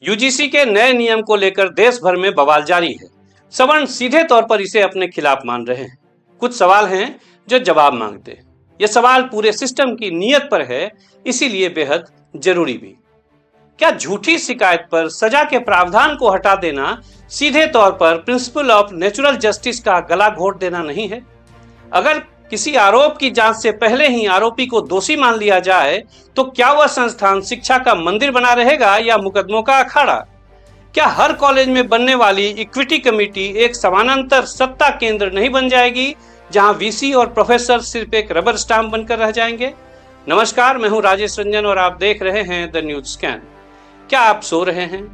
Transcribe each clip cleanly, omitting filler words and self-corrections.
UGC के नए नियम को लेकर देश भर में बवाल जारी है। सवर्ण सीधे तौर पर इसे अपने खिलाफ मान रहे हैं। कुछ सवाल हैं जो जवाब मांगते हैं। यह सवाल पूरे सिस्टम की नीयत पर है, इसीलिए बेहद जरूरी भी। क्या झूठी शिकायत पर सजा के प्रावधान को हटा देना सीधे तौर पर प्रिंसिपल ऑफ नेचुरल जस्टिस का गला घोट देना नहीं है? अगर किसी आरोप की जांच से पहले ही आरोपी को दोषी मान लिया जाए तो क्या वह संस्थान शिक्षा का मंदिर बना रहेगा या मुकदमों का अखाड़ा? क्या हर कॉलेज में बनने वाली इक्विटी कमेटी एक समानांतर सत्ता केंद्र नहीं बन जाएगी, जहां वीसी और प्रोफेसर सिर्फ एक रबर स्टाम्प बनकर रह जाएंगे? नमस्कार, मैं हूं राजेश रंजन और आप देख रहे हैं द न्यूज स्कैन। क्या आप सो रहे हैं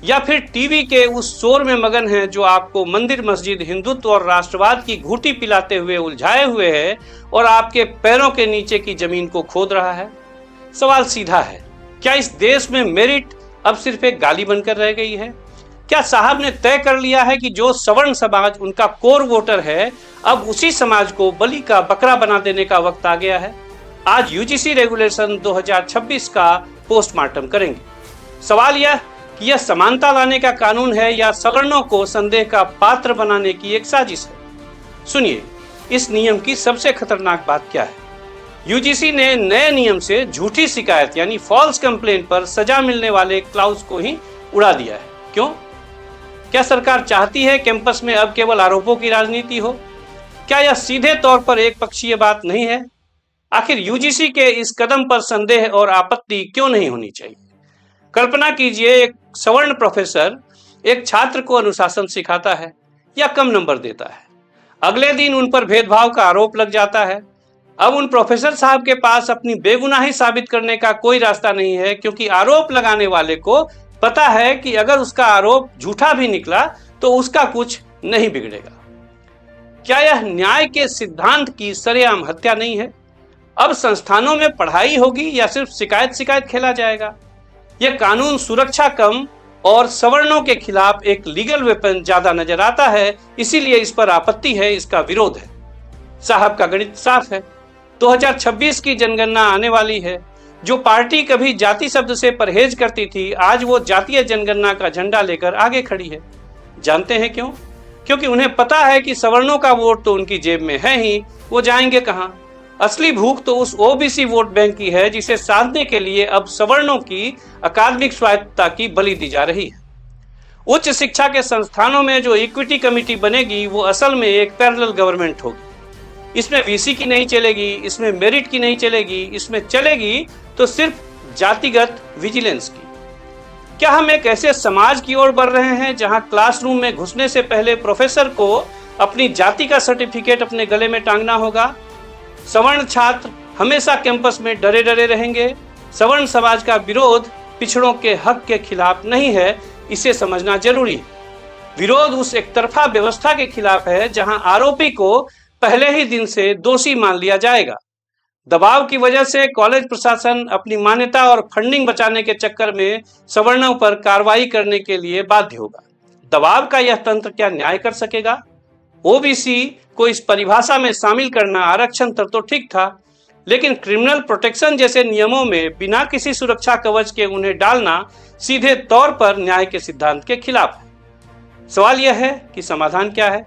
या फिर टीवी के उस शोर में मगन हैं जो आपको मंदिर, मस्जिद, हिंदुत्व और राष्ट्रवाद की घूंटी पिलाते हुए उलझाए हुए है और आपके पैरों के नीचे की जमीन को खोद रहा है? सवाल सीधा है, क्या इस देश में मेरिट अब सिर्फ एक गाली बनकर रह गई है? क्या साहब ने तय कर लिया है कि जो सवर्ण समाज उनका कोर वोटर है, अब उसी समाज को बलि का बकरा बना देने का वक्त आ गया है? आज यूजीसी रेगुलेशन 2026 का पोस्टमार्टम करेंगे। सवाल यह कि यह समानता लाने का कानून है या सवर्णों को संदेह का पात्र बनाने की एक साजिश है। सुनिए, इस नियम की सबसे खतरनाक बात क्या है। यूजीसी ने नए नियम से झूठी शिकायत यानी फॉल्स कंप्लेंट पर सजा मिलने वाले क्लाउज को ही उड़ा दिया है। क्यों? क्या सरकार चाहती है कैंपस में अब केवल आरोपों की राजनीति हो? क्या यह सीधे तौर पर एक पक्षीय बात नहीं है? आखिर यूजीसी के इस कदम पर संदेह और आपत्ति क्यों नहीं होनी चाहिए? कल्पना कीजिए, एक सवर्ण प्रोफेसर एक छात्र को अनुशासन सिखाता है या कम नंबर देता है। अगले दिन उन पर भेदभाव का आरोप लग जाता है। अब उन प्रोफेसर साहब के पास अपनी बेगुनाही साबित करने का कोई रास्ता नहीं है, क्योंकि आरोप लगाने वाले को पता है कि अगर उसका आरोप झूठा भी निकला तो उसका कुछ नहीं बिगड़ेगा। क्या यह न्याय के सिद्धांत की सरेआम हत्या नहीं है? अब संस्थानों में पढ़ाई होगी या सिर्फ शिकायत खेला जाएगा? यह कानून सुरक्षा कम और सवर्णों के खिलाफ एक लीगल वेपन ज्यादा नजर आता है, इसीलिए इस पर आपत्ति है, इसका विरोध है। साहब का गणित साफ है। 2026 की जनगणना आने वाली है। जो पार्टी कभी जाति शब्द से परहेज करती थी, आज वो जातीय जनगणना का झंडा लेकर आगे खड़ी है। जानते हैं क्यों? क्योंकि उन्हें पता है कि सवर्णों का वोट तो उनकी जेब में है ही, वो जाएंगे कहां? असली भूख तो उस ओबीसी वोट बैंक की है, जिसे साधने के लिए अब सवर्णों की अकादमिक स्वायत्तता की बलि दी जा रही है। उच्च शिक्षा के संस्थानों में जो इक्विटी कमेटी बनेगी वो असल में एक पैरेलल गवर्नमेंट होगी। इसमें वीसी की नहीं चलेगी, इसमें मेरिट की नहीं चलेगी, इसमें चलेगी तो सिर्फ जातिगत विजिलेंस की। क्या हम एक ऐसे समाज की ओर बढ़ रहे हैं जहां क्लासरूम में घुसने से पहले प्रोफेसर को अपनी जाति का सर्टिफिकेट अपने गले में टांगना होगा? सवर्ण छात्र हमेशा कैंपस में डरे डरे रहेंगे। सवर्ण समाज का विरोध पिछड़ों के हक के खिलाफ नहीं है, इसे समझना जरूरी है। विरोध उस एकतरफा व्यवस्था के खिलाफ है जहां आरोपी को पहले ही दिन से दोषी मान लिया जाएगा। दबाव की वजह से कॉलेज प्रशासन अपनी मान्यता और फंडिंग बचाने के चक्कर में सवर्णों पर कार्रवाई करने के लिए बाध्य होगा। दबाव का यह तंत्र क्या न्याय कर सकेगा? ओबीसी को इस परिभाषा में शामिल करना आरक्षण तक तो ठीक था, लेकिन क्रिमिनल प्रोटेक्शन जैसे नियमों में बिना किसी सुरक्षा कवच के उन्हें डालना सीधे तौर पर न्याय के सिद्धांत के खिलाफ है। सवाल यह है कि समाधान क्या है?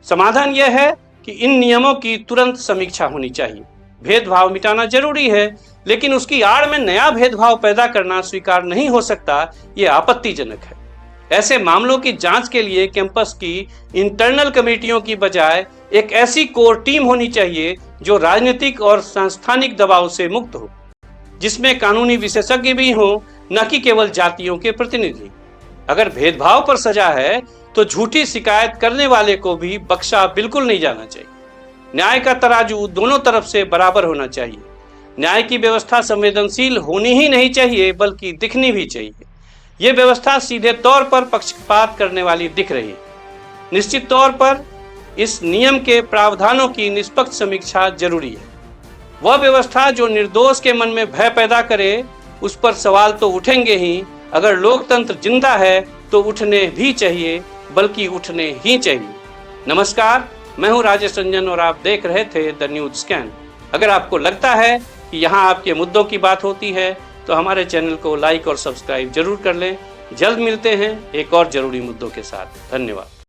समाधान यह है कि इन नियमों की तुरंत समीक्षा होनी चाहिए। भेदभाव मिटाना जरूरी है, लेकिन उसकी आड़ में नया भेदभाव पैदा करना स्वीकार नहीं हो सकता। ये आपत्तिजनक है। ऐसे मामलों की जांच के लिए कैंपस की इंटरनल कमेटियों की बजाय एक ऐसी कोर टीम होनी चाहिए जो राजनीतिक और सांस्थानिक दबाव से मुक्त हो, जिसमें कानूनी विशेषज्ञ भी हों, न कि केवल जातियों के प्रतिनिधि। अगर भेदभाव पर सजा है तो झूठी शिकायत करने वाले को भी बख्शा बिल्कुल नहीं जाना चाहिए। न्याय का तराजू दोनों तरफ से बराबर होना चाहिए। न्याय की व्यवस्था संवेदनशील होनी ही नहीं चाहिए, बल्कि दिखनी भी चाहिए। ये व्यवस्था सीधे तौर पर पक्षपात करने वाली दिख रही है। निश्चित तौर पर इस नियम के प्रावधानों की निष्पक्ष समीक्षा जरूरी है। वह व्यवस्था जो निर्दोष के मन में भय पैदा करे, उस पर सवाल तो उठेंगे ही। अगर लोकतंत्र जिंदा है तो उठने भी चाहिए, बल्कि उठने ही चाहिए। नमस्कार, मैं हूं राजेश रंजन और आप देख रहे थे द न्यूज स्कैन। अगर आपको लगता है कि यहाँ आपके मुद्दों की बात होती है तो हमारे चैनल को लाइक और सब्सक्राइब जरूर कर लें। जल्द मिलते हैं एक और जरूरी मुद्दों के साथ। धन्यवाद।